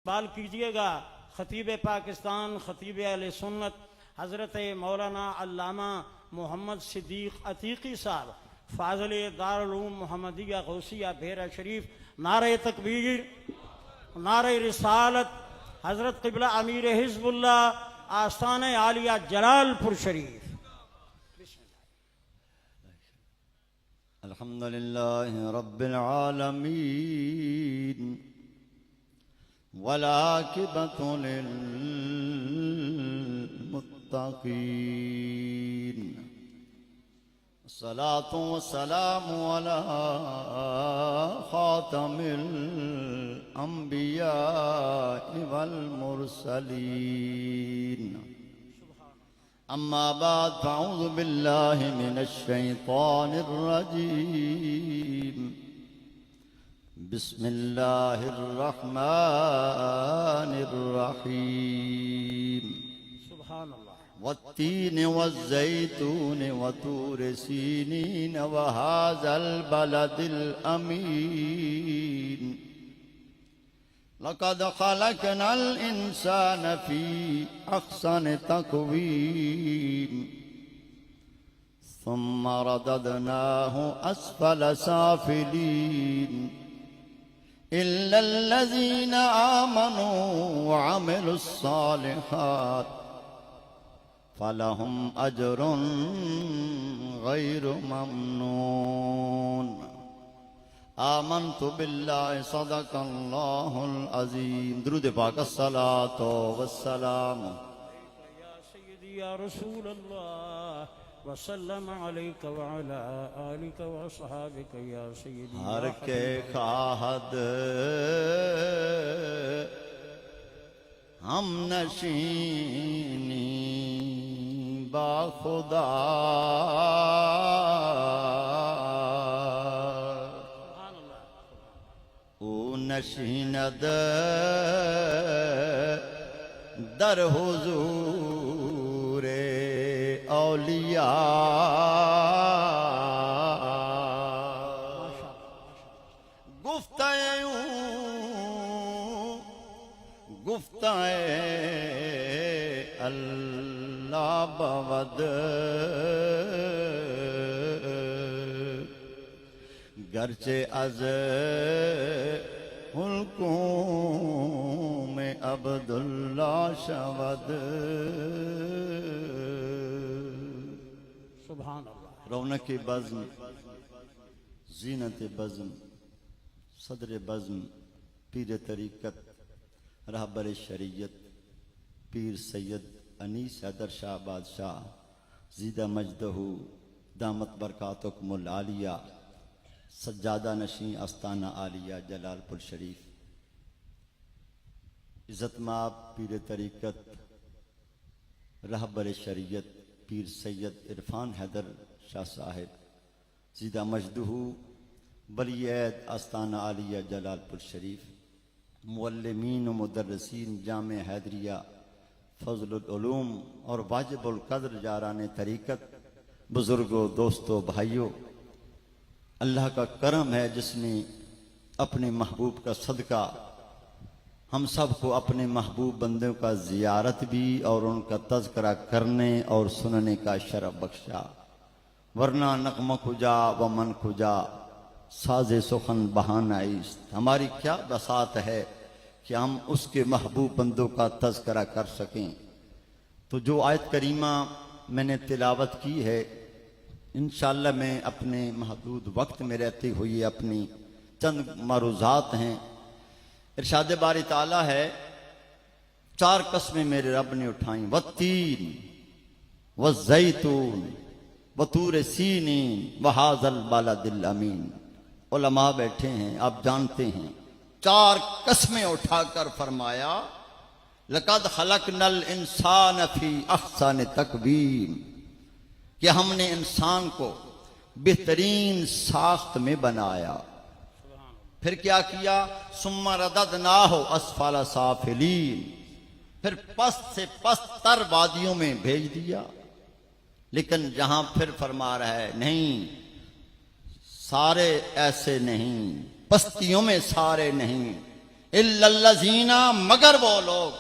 इस्तेमाल कीजिएगा। खतीब पाकिस्तान, खतीब अहले सुन्नत हज़रत मौलाना अल्लामा मोहम्मद सिद्दीक़ अतीकी साहब, फाज़िल दारुल उलूम मोहम्मदिया गौसिया भेरा शरीफ, नारे तकबीर, नारे रिसालत, हज़रत क़िबला अमीर हिज़्बुल्लाह, आस्ताने आलिया जलालपुर शरीफ। अल्हम्दुलिल्लाहि रब्बिल आलमीन वलाकिबतु लिल मुत्तकीन, सलातु व सलामु अला खातमिल अंबिया वल मुरसलीन। अम्मा बाद फ़अऊज़ु बिल्लाहि मिनश शैतानिर रजीम। बिस्मिल्लाहिर रहमानिर रहीम। सुभान अल्लाह। वत्तीन वज़्ज़ैतून वतूर सीनीन वहाज़ल बलदिल अमीन। लक़द ख़लक़नल इंसान फ़ी अहसन तक़वीम, सुम्मा रददनाहु अस्फ़ल साफ़िलीन, इल्लल्लज़ीन आमनू व अमिलुस्सालिहात फ़लहुम अज्रुन गैरु ममनून। आमन्तु बिल्लाहि सदक़ल्लाहुल अज़ीम। दुरूद पाक अस्सलातु वस्सलाम या सय्यदी या रसूल अल्लाह वसल्लम अलैका व अला आलिका व अस्हाबिका या सय्यदी। हर के खाहद हम नशीनी बाखुदा, नशीनद दर हुजूरे औलिया, गुफ्ताए अल्लाह बवद गरचे अज़ हुल्कों में अब्दुल्ला शवद। सुभान अल्लाह। रौनक बज़्म, ज़ीनत बज़्म, सदर बज़्म, पीर तरीक़त, रहबर शरीयत, पीर सैयद अनीस हैदर शाह बादशाह ज़ीदा मजदहू दामत बरकातुकुमुल आलिया, सज्जादा नशीं आस्ताना आलिया जलालपुर शरीफ, इज़्ज़त माब पीर तरीक़त, रहबर शरीयत पीर सैयद इरफान हैदर शाह साहिब ज़ीदा मजदहू बलियैद आस्ताना आलिया जलालपुर शरीफ, मुअल्लिमीन व मुदर्रिसीन जामे हैदरिया फ़ज़लुल उलूम और वाजिबुल क़द्र जाराने तरीक़त, बुज़ुर्गों, दोस्तों, भाइयों, अल्लाह का करम है जिसने अपने महबूब का सदका हम सब को अपने महबूब बंदों का ज़ियारत भी और उनका तज़किरा करने और सुनने का शरफ बख्शा। वरना नक़्म खुजा व मन खुजा साज़े सुखन बहाना इस्त। हमारी क्या बसात है कि हम उसके महबूब बंदों का तज़किरा कर सकें। तो जो आयत करीमा मैंने तिलावत की है, इंशाअल्लाह मैं अपने महदूद वक्त में रहते हुए अपनी चंद मरूज़ात हैं। इरशाद बारी ताला है, चार कस्में मेरे रब ने उठाई, वत्तीन वज़्ज़ैतून वतूर सीनीन वहाज़ल बलदिल अमीन। उलमा बैठे हैं, आप जानते हैं, चार कस्में उठाकर फरमाया, लक़द ख़लक़नल इंसान फ़ी अहसन तक़वीम, कि हमने इंसान को बेहतरीन साख्त में बनाया। फिर क्या किया, सुम्मा रददनाहु अस्फ़ल साफ़िलीन, फिर पस्त से पस्त तर वादियों में भेज दिया। लेकिन जहां फिर फरमा रहा है, नहीं, सारे ऐसे नहीं, पस्तियों में सारे नहीं, इल्लल्लज़ीना मगर वो लोग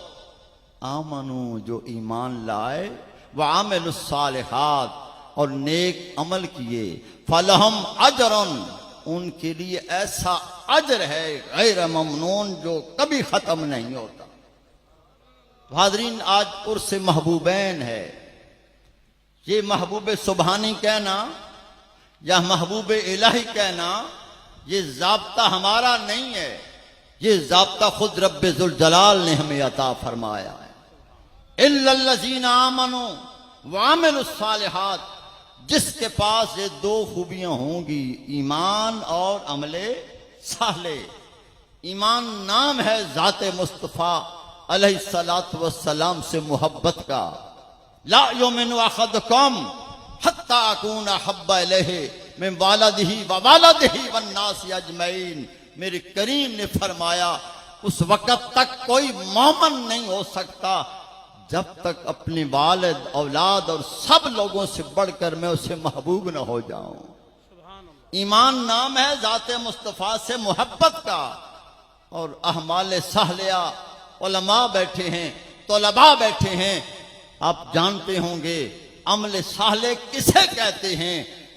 आमनू जो ईमान लाए व आमिलुस्सालिहात और नेक अमल किए फलहम अजरन उनके लिए ऐसा अजर है गैर ममनून जो कभी खत्म नहीं होता। हाज़रीन आज उर्स महबूबैन है। ये महबूब सुबहानी कहना या महबूब इलाही कहना ये ज़ाब्ता हमारा नहीं है, ये ज़ाब्ता खुद रब्बे ज़ुल जलाल ने हमें अता फरमाया है। इल्लल्लज़ीना आमनू व आमिलुस्सालिहात जिसके पास ये दो खूबियां होंगी ईमान और अमले साले। ईमान नाम है ज़ाते मुस्तफ़ा अलैहिस्सलातु वस्सलाम से मोहब्बत का। ला युमिनु अहदुकुम हत्ता अकूना हब्बा इलैहि मिन वालिदिही व वालिदिही वन्नासि अजमईन। मेरे करीम ने फरमाया उस वक़्त तक कोई मोमिन नहीं हो सकता जब तक अपने वालिद औलाद और सब लोगों से बढ़कर मैं उसे महबूब न हो जाऊं। ईमान नाम है ज़ाते मुस्तफ़ा से मोहब्बत का। और अहमाल साहलिया उलमा बैठे हैं, तलबा बैठे हैं, आप जानते होंगे अमल साले किसे कहते हैं,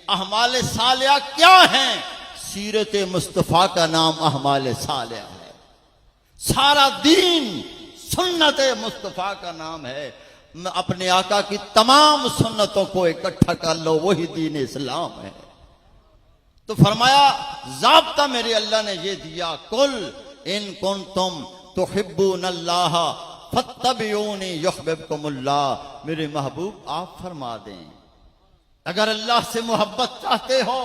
अहमाल सालिया क्या हैं। सीरत मुस्तफ़ा का नाम अहमाल सालिया है। सारा दीन सुन्नत मुस्तफ़ा का नाम है। अपने आका की तमाम सुन्नतों को इकट्ठा कर लो, वही दीन इस्लाम है। तो फरमाया ज़ाब्ता मेरे अल्लाह ने ये दिया, कुल इन कुंतुम तुहिब्बूनल्लाह फत्तबिऊनी युहिब्बुकुमुल्लाह। मेरे महबूब आप फरमा दें अगर अल्लाह से मोहब्बत चाहते हो,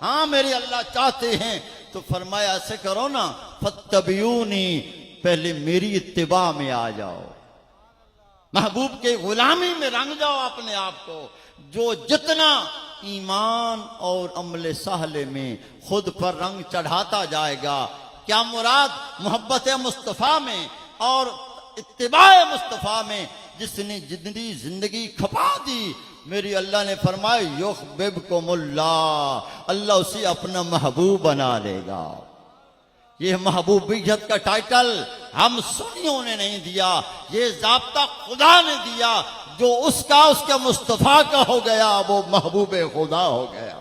हाँ मेरे अल्लाह चाहते हैं, तो फरमाया ऐसे करो ना, फत्तबिऊनी पहले मेरी इत्तिबा में आ जाओ, महबूब के गुलामी में रंग जाओ अपने आप को। जो जितना ईमान और अमले साहले में खुद पर रंग चढ़ाता जाएगा, क्या मुराद मोहब्बत मुस्तफ़ा में और इत्तिबाए मुस्तफ़ा में जिसने जितनी जिंदगी खपा दी, मेरी अल्लाह ने फरमाया युहिब्बुकुमुल्लाह, अल्लाह उसे अपना महबूब बना लेगा। ये महबूबियत का टाइटल हम सुन्नियों ने नहीं दिया, ये ज़ाब्ता खुदा ने दिया। जो उसका उसके मुस्तफ़ा का हो गया वो महबूब खुदा हो गया।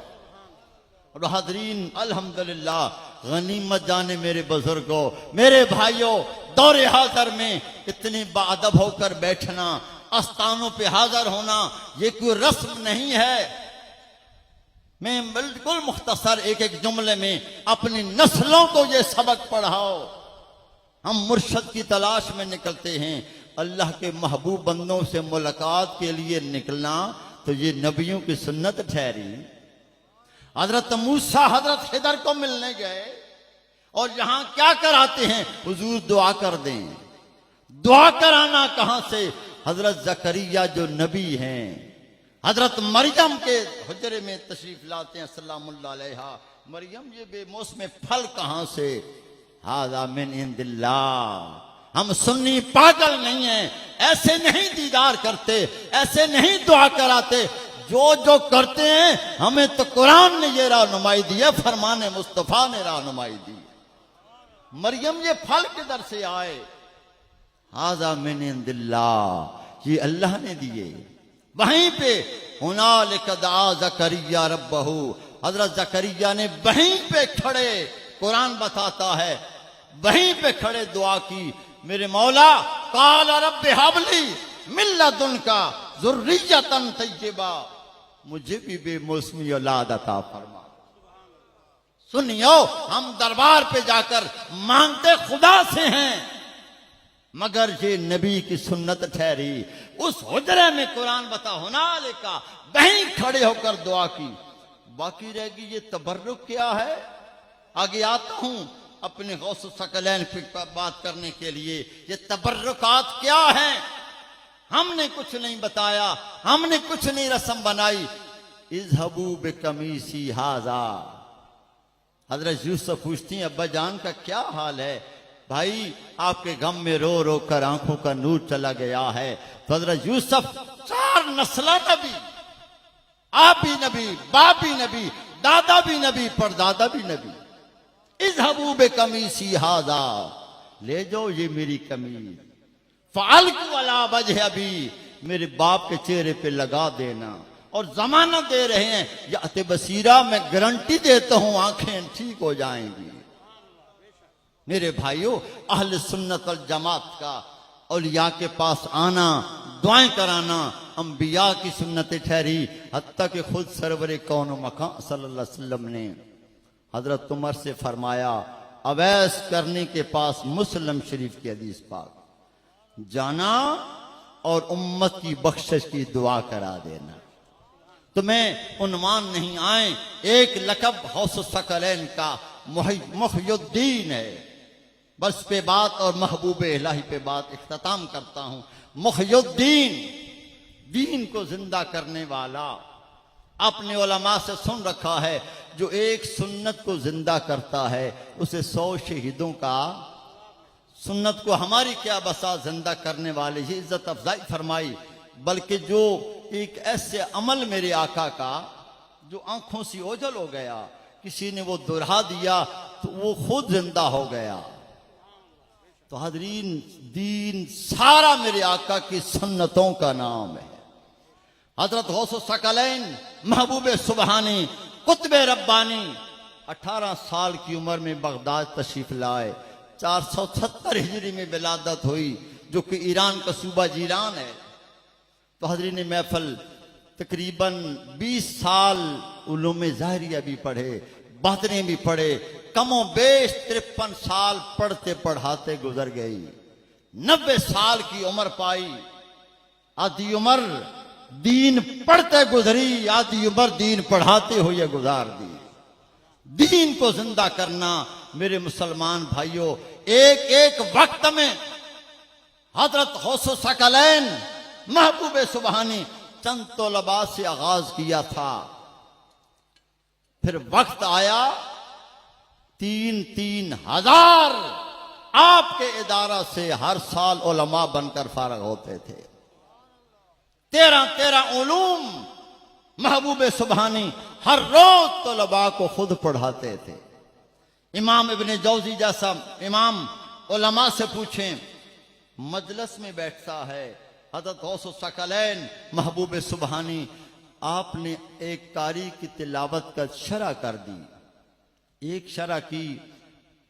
और हाज़रीन अल्हम्दुलिल्लाह गनीमत जाने मेरे बुजुर्गों, मेरे भाइयों, दौरे हाज़र में इतने बाअदब होकर बैठना, आस्थानों पे हाज़र होना, ये कोई रस्म नहीं है। मैं बिल्कुल मुख्तसर एक एक जुमले में अपनी नस्लों को ये सबक पढ़ाओ। हम मुर्शद की तलाश में निकलते हैं, अल्लाह के महबूब बंदों से मुलाकात के लिए निकलना तो ये नबियों की सुन्नत ठहरी। हजरत मूसा हजरत खिदर को मिलने गए और यहां क्या कराते हैं, हुजूर दुआ कर दें। दुआ कराना कहां से, हजरत जकरिया जो नबी हैं, हजरत मरियम के हुजरे में तशरीफ लाते हैं सल्लल्लाहु अलैहा। मरियम ये बेमौसम फल कहां से, हाज़ा मिन इंदिल्लाह। हम सुन्नी पागल नहीं हैं, ऐसे नहीं दीदार करते, ऐसे नहीं दुआ कराते। जो जो करते हैं हमें तो कुरान ने ये रहनुमाई दी है, फरमाने मुस्तफ़ा ने रहनुमाई दी। मरियम ये फल किधर से आए, हाज़ा मिन इंदिल्लाह, ये अल्लाह ने दिए। वहीं पे हुनालिक दआ ज़करिया रब्बहू, हजरत ज़करिया ने वहीं पे खड़े, कुरान बताता है वहीं पे खड़े दुआ की, मेरे मौला काल रब्बि हबली मिन लदुनका ज़ुर्रियतन तय्यबा, मुझे भी बेमौसमी औलाद अता फरमा। सुनियो, हम दरबार पे जाकर मांगते खुदा से हैं, मगर ये नबी की सुन्नत ठहरी। उस हुजरे में कुरान बता हुनालिका, वहीं खड़े होकर दुआ की। बाकी रहेगी ये तबर्रुक क्या है, आगे आता हूं अपने गौस सकलैन पर बात करने के लिए। ये तबर्रुकात क्या है, हमने कुछ नहीं बताया, हमने कुछ नहीं रस्म बनाई। इज़हबू बिकमीसी हाजा, हजरत यूसुफ पूछती हैं अब्बा जान का क्या हाल है, भाई आपके गम में रो रो कर आंखों का नूर चला गया है। तो हजरत यूसुफ 4 नस्ल नबी, आप भी नबी, बाप भी नबी, दादा भी नबी, परदादा भी नबी। इज़हबू बिकमीसी हाजा, ले जाओ ये मेरी कमीज, फालकू वाला वजह अभी, मेरे बाप के चेहरे पे लगा देना। और जमानत दे रहे हैं या बसीरा, मैं गारंटी देता हूं आंखें ठीक हो जाएंगी। मेरे भाइयों, अहले सुन्नत वल जमात का औलिया के पास आना, दुआएं कराना अंबिया की सुन्नत ठहरी। हत्ता कि खुद सरवरे कौन मकान सल्लल्लाहु अलैहि वसल्लम ने हजरत उमर से फरमाया, अवैस करने के पास मुस्लिम शरीफ की हदीस पाक, जाना और उम्मत की बख्शिश की दुआ करा देना। तुम्हें उन्वान नहीं आए, एक लकब हौस सकलैन का मुहय्युद्दीन है। बस पे बात और महबूब इलाही पे बात इख्तिताम करता हूं। मुहय्युद्दीन, दीन को जिंदा करने वाला। अपने उलमा से सुन रखा है, जो एक सुन्नत को जिंदा करता है उसे 100 शहीदों का, सुन्नत को हमारी क्या बसा जिंदा करने वाले ही इज्जत अफजाई फरमाई। बल्कि जो एक ऐसे अमल मेरे आका का जो आंखों से ओझल हो गया, किसी ने वो दोहरा दिया तो वो खुद जिंदा हो गया। तो हाजरीन, दीन सारा मेरे आका की सुन्नतों का नाम है। हजरत गौस सकलैन महबूब सुबहानी कुतुब रब्बानी 18 साल की उम्र में बगदाद तशरीफ लाए। 470 हिजरी में विलादत हुई, जो कि ईरान का सूबा जीरान है। तो हजरीन महफल तकरीबन 20 साल उलूम ज़ाहिरिया भी पढ़े, बातने भी पढ़े। कमो बेश 53 साल पढ़ते पढ़ाते गुजर गई। 90 साल की उम्र पाई। आधी उम्र दीन पढ़ते गुजरी, आधी उम्र दीन पढ़ाते हुए गुजार दी। दीन को जिंदा करना मेरे मुसलमान भाइयों, एक एक वक्त में हजरत गौस सकलैन महबूब सुबहानी चंद तलबा से आगाज किया था। फिर वक्त आया 3-3 हजार आपके इदारा से हर साल उलमा बनकर फारग होते थे। 13 उलूम महबूब सुबहानी हर रोज तलबा को खुद पढ़ाते थे। इमाम इब्ने जौजी जैसा इमाम उलमा से पूछें, मजलिस में बैठता है हजरत गौस सकलैन महबूब सुबहानी, आपने एक कारी की तिलावत का शरह कर दी। एक शरह की,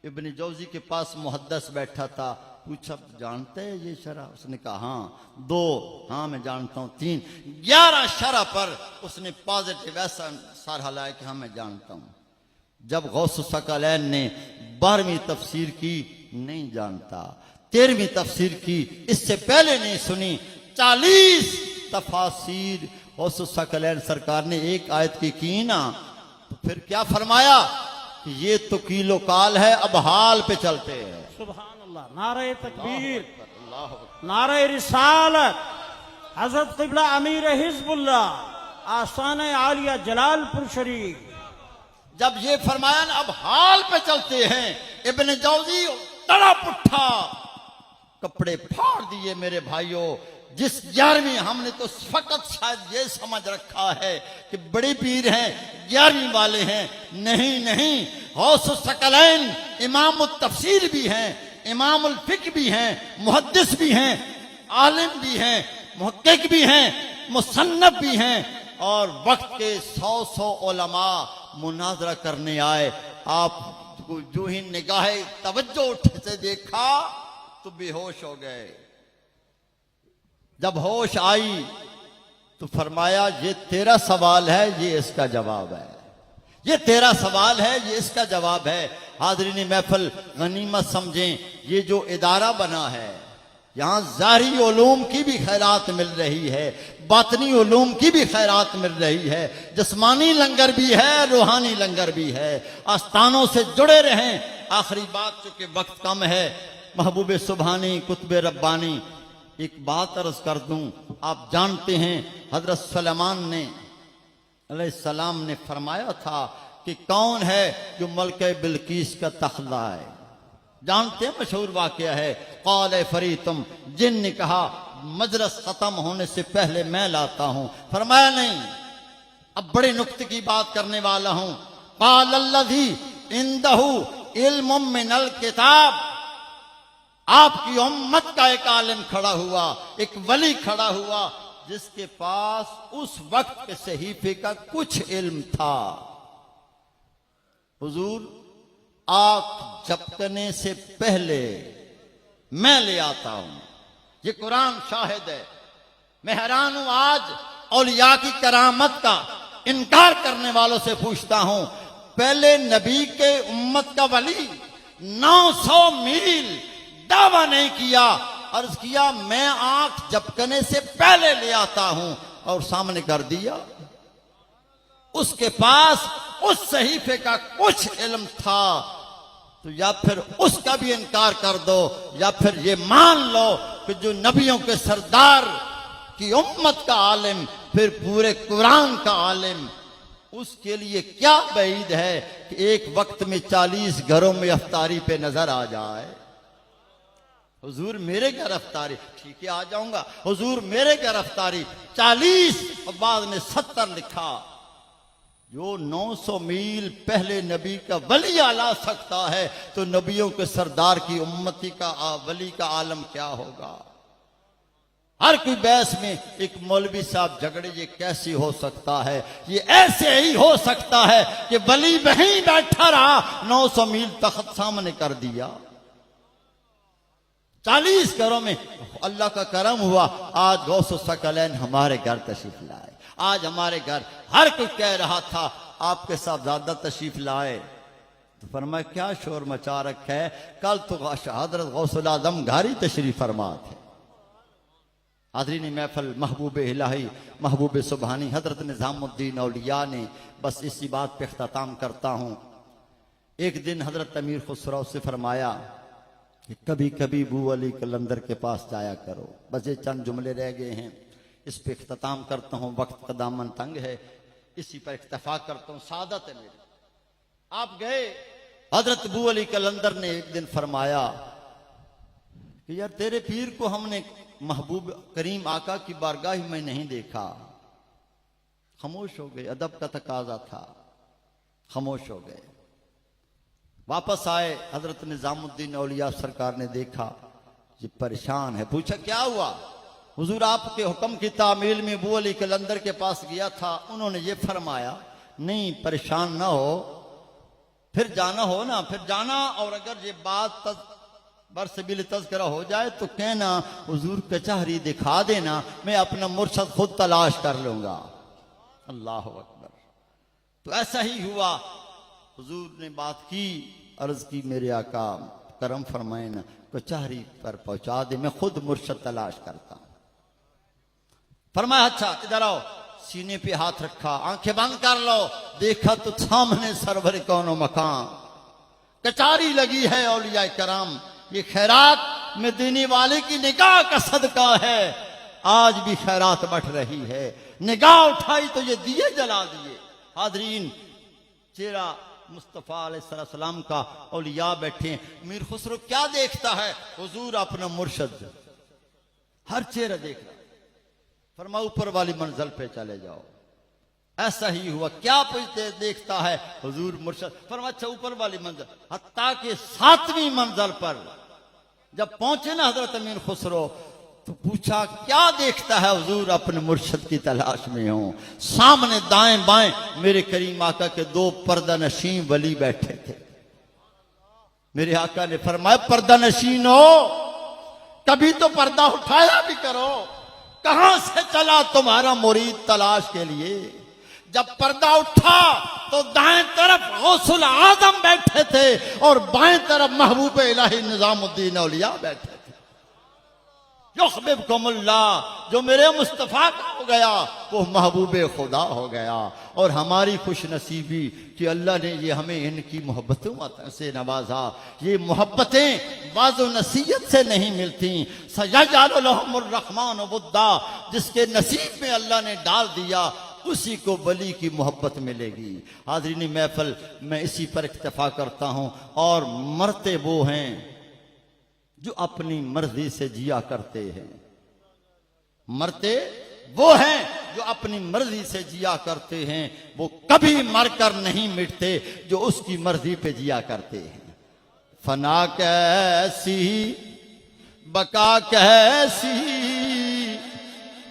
इब्ने जौजी के पास मुहद्दिस बैठा था, पूछा जानते हैं ये शरह? उसने कहा हाँ। 2, हाँ मैं जानता हूं। 3, 11 शरह पर उसने पॉजिटिव ऐसा सर हिलाया कि हाँ मैं जानता हूं। जब गौस सकलैन ने 12वीं तफसीर की, नहीं जानता। 13वीं तफसीर की, इससे पहले नहीं सुनी। 40 तफासीर गौस सकलैन सरकार ने एक आयत की ना, तो फिर क्या फरमाया कि ये तो कीलो काल है, अब हाल पे चलते हैं। सुभान अल्लाह, नारे तकबीर, नारे रिसालत, हजरत क़िबला अमीर हिज़्बुल्लाह, आस्थान आलिया जलालपुर शरीफ। जब ये फरमाया ना अब हाल पे चलते हैं, इब्ने जौजी तड़ा पुट्ठा, कपड़े फाड़ दिए। मेरे भाइयों, जिस 11वीं, हमने तो फकत शायद ये समझ रखा है कि बड़े पीर हैं, 11वीं वाले हैं। नहीं नहीं, गौस सकलैन इमाम तफसीर भी हैं, इमाम फिक्र भी हैं, मुहद्दिस भी हैं, आलिम भी हैं, मुहक्किक भी हैं, मुसन्नफ भी हैं। और वक्त के 100 उलमा मुनाजरा करने आए। आप जो ही निगाह तवज्जो उठे से देखा तो बेहोश हो गए। जब होश आई तो फरमाया, ये तेरा सवाल है, ये इसका जवाब है। ये तेरा सवाल है, ये इसका जवाब है। हाज़रीन महफिल गनीमत समझें, ये जो इदारा बना है, यहां ज़ाहिरी उलूम की भी खैरात मिल रही है, बातनी उलूम की भी खैरात मिल रही है, जिस्मानी लंगर भी है, रूहानी लंगर भी है। आस्थानों से जुड़े रहें। आखिरी बात, चूंकि वक्त कम है, महबूब सुबहानी कुतुब रब्बानी, एक बात अर्ज कर दूं। आप जानते हैं हजरत सुलेमान ने अलैहिस्सलाम ने फरमाया था कि कौन है जो मलके बिल्कीस का तख्ला है? जानते हैं, मशहूर वाकया है। क़ाल फरीतुम, जिन ने कहा मजलिस खत्म होने से पहले मैं लाता हूं। फरमाया नहीं, अब बड़े नुक्ते की बात करने वाला हूं। क़ाल अल्लज़ी इंदहु इल्मुम मिनल किताब, आपकी उम्मत का एक आलिम खड़ा हुआ, एक वली खड़ा हुआ, जिसके पास उस वक्त के सहीफे का कुछ इल्म था। हुजूर, आंख झपकने से पहले मैं ले आता हूं, ये कुरान शाहिद है। मैं हैरान हूं, आज औलिया की करामत का इनकार करने वालों से पूछता हूं, पहले नबी के उम्मत का वली 900 मील दावा नहीं किया, अर्ज किया मैं आंख झपकने से पहले ले आता हूं, और सामने कर दिया। उसके पास उस सहीफे का कुछ इल्म था, तो या फिर उसका भी इनकार कर दो, या फिर ये मान लो कि जो नबियों के सरदार की उम्मत का आलिम, फिर पूरे कुरान का आलिम, उसके लिए क्या बईद है कि एक वक्त में 40 घरों में अफ्तारी पे नजर आ जाए। हुजूर मेरे घर अफ्तारी, ठीक है आ जाऊंगा, हुजूर मेरे घर अफ्तारी 40 और बाद में 70 लिखा। जो 900 मील पहले नबी का वली ला सकता है, तो नबियों के सरदार की उम्मती का वली का आलम क्या होगा। हर कोई बहस में एक मौलवी साहब झगड़े, ये कैसे हो सकता है, ये ऐसे ही हो सकता है कि वली वहीं बैठा रहा, 900 मील तख्त सामने कर दिया। 40 घरों में अल्लाह का करम हुआ, आज गौसो सकलैन हमारे घर तशरीफ लाए। आज हमारे घर हर कोई कह रहा था आपके साहबजादा तशरीफ लाए, तो फरमाया क्या शोर मचा रखा है, कल तो हजरत गौसुल आजम घर ही तशरीफ फरमा थे। हाज़रीन महफल, महबूब इलाही, महबूब सुबहानी हजरत निज़ामुद्दीन औलिया ने, बस इसी बात पे इख्तिताम करता हूं। एक दिन हजरत अमीर खुसरो से फरमाया कि कभी कभी बू अली कलंदर के पास जाया करो। बस ये चंद जुमले रह गए हैं, इस पे इख्तिताम करता हूं, वक्त का दामन तंग है, इसी पर इक्तफा करता हूं, सादत है मेरी। आप गए, हजरत बू अली कलंदर ने एक दिन फरमाया कि यार तेरे पीर को हमने महबूब करीम आका की बारगाह में नहीं देखा। खामोश हो गए, अदब का तकाजा था, खामोश हो गए। वापस आए, हजरत निजामुद्दीन औलिया सरकार ने देखा ये परेशान है, पूछा क्या हुआ। हुजूर आपके हुक्म की तामील में बू अली कलंदर के पास गया था, उन्होंने ये फरमाया नहीं परेशान ना हो, फिर जाना हो ना, फिर जाना, और अगर ये बात बरसबिल तज़किरा हो जाए तो कहना हुजूर कचहरी दिखा देना, मैं अपना मुर्शद खुद तलाश कर लूंगा। अल्लाह अकबर। तो ऐसा ही हुआ, हुजूर ने बात की, अर्ज की मेरे आका करम फरमाए ना, कचहरी पर पहुंचा दे, मैं खुद मुर्शद तलाश करता। फरमाया अच्छा इधर आओ, सीने पे हाथ रखा, आंखें बंद कर लो, देखा तो सामने सरवर कौनो मकान, कचहरी लगी है औलिया कराम। ये खैरात में देने वाले की निगाह का सदका है, आज भी खैरात बढ़ रही है। निगाह उठाई तो ये दिए जला दिए। हाजरीन, चेहरा मुस्तफ़ा अलैहिस्सलाम का, औलिया बैठे, मीर खुसरो क्या देखता है, हुजूर अपना मुर्शद, हर चेहरा देख रहा। फरमा ऊपर वाली मंजिल पे चले जाओ। ऐसा ही हुआ, क्या देखता है, हुजूर मुर्शद। फरमा अच्छा ऊपर वाली मंजिल, हत्ता के 7वीं मंजिल पर जब पहुंचे ना हजरत अमीर खुसरो, तो पूछा क्या देखता है, हुजूर अपने मुर्शद की तलाश में हूं। सामने दाएं बाएं मेरे करीम आका के 2 पर्दा नशीन वली बैठे थे। मेरे आका ने फरमाया पर्दा नशीन हो, कभी तो पर्दा उठाया भी करो, कहां से चला तुम्हारा मुरीद तलाश के लिए। जब पर्दा उठा तो दाएं तरफ गौसुल आजम बैठे थे और बाएं तरफ महबूब इलाही निजामुद्दीन औलिया बैठे थे। युहब्बुकुमुल्लाह, जो मेरे मुस्तफ़ा का हो गया वो महबूब खुदा हो गया। और हमारी खुश नसीबी कि अल्लाह ने ये हमें इनकी मोहब्बतों से नवाजा। ये मोहब्बतें बाज़ो नसीहत से नहीं मिलती। सयजअलु लहुमुर रहमान वुद्दा, जिसके नसीब में अल्लाह ने डाल दिया उसी को वली की मोहब्बत मिलेगी। हाज़रीन महफल, मैं इसी पर इक्तफा करता हूँ। और मरते वो हैं जो अपनी मर्जी से जिया करते हैं, मरते वो हैं जो अपनी मर्जी से जिया करते हैं, वो कभी मरकर नहीं मिटते जो उसकी मर्जी पे जिया करते हैं। फना कैसी बका कैसी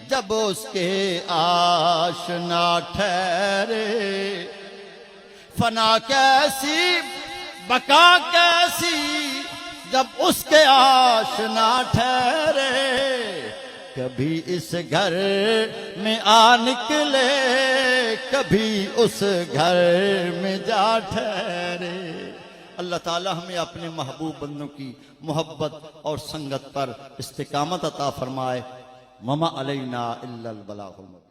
जब उसके आशना ठहरे, फना कैसी बका कैसी जब उसके आशना ठहरे, कभी इस घर में आ निकले कभी उस घर में जा ठहरे। अल्लाह ताला हमें अपने महबूब बंदों की मोहब्बत और संगत पर इस्तिकामत अता फरमाए। ममा अलैना इल्लल बलागुल मुबीन।